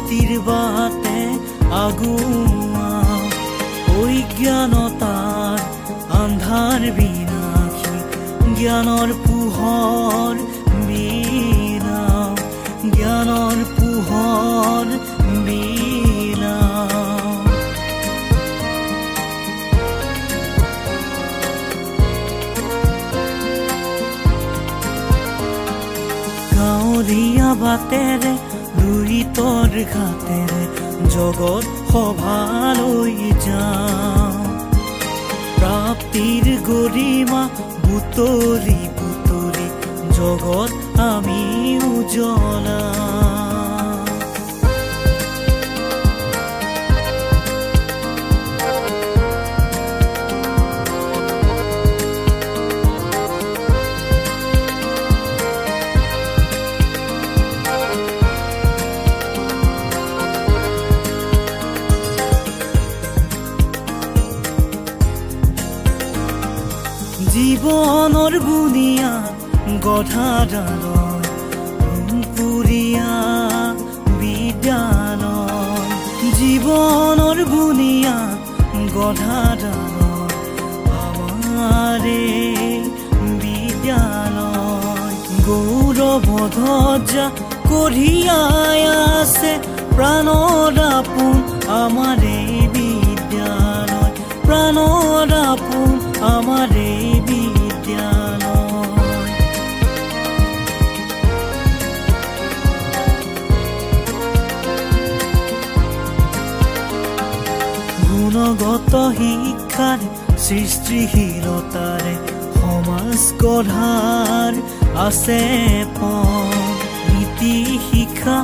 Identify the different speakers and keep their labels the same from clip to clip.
Speaker 1: উন্নতিৰ বাটে আগুৱাও অজ্ঞানতাৰ আন্ধাৰ বিনাশী জ্ঞানৰ পোহৰ বিলাও জ্ঞানৰ পোহৰ বিলাও গাঁৱলীয়া বাটেৰে লুইতৰ ঘাটেৰে জগত সভালৈ যাওঁ প্ৰাপ্তিৰ গৰিমা বুটলি বুটলি জগত আমি উজ্বলা জীৱনৰ বুনিয়া গধাডালয় ৰূপপুৰীয়া বিদ্যালয় জীৱনৰ বুনিয়া গধাডালয় আমাৰে বিদ্যালয় গৌৰৱ ধ্বজা কঢ়িয়াই আছে প্ৰাণৰ আপোন আমাৰে বিদ্যালয় প্ৰাণৰ আপোন আমাৰে বিদ্যালয় গুণগত শিক্ষাৰ সৃষ্টিশীলতাৰে সমাজ গঢ়াৰ আছে পথ নীতি শিক্ষা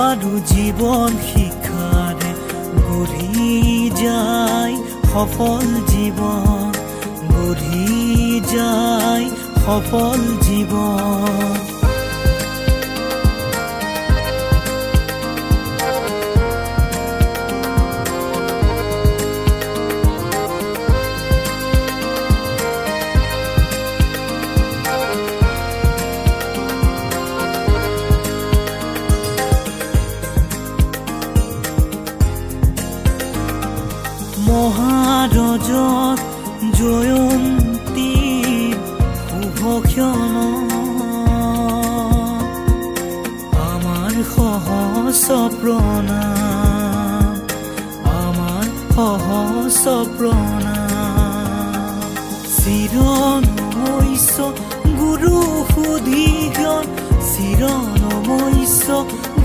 Speaker 1: আৰু জীৱন শিক্ষাৰে গঢ়ি যায় সফল জীৱন গঢ়ি যায় সফল জীৱন মহাৰজত জয়ন্তী শুভক্ষণ আমাৰ সহস্ৰ প্ৰণাম আমাৰ সহস্ৰ প্ৰণাম চিৰনমস্য গুৰু সুধিজ্ঞান চিৰনমস্য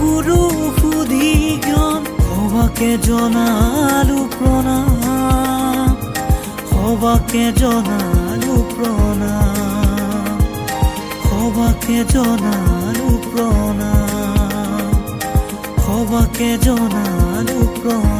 Speaker 1: গুৰু সুধিজ্ঞান সবাকে জনালো প্ৰণাম সবাকে জনালো প্ৰণাম সবাকে জনালো প্ৰণাম সবাকে জনালো প্ৰণাম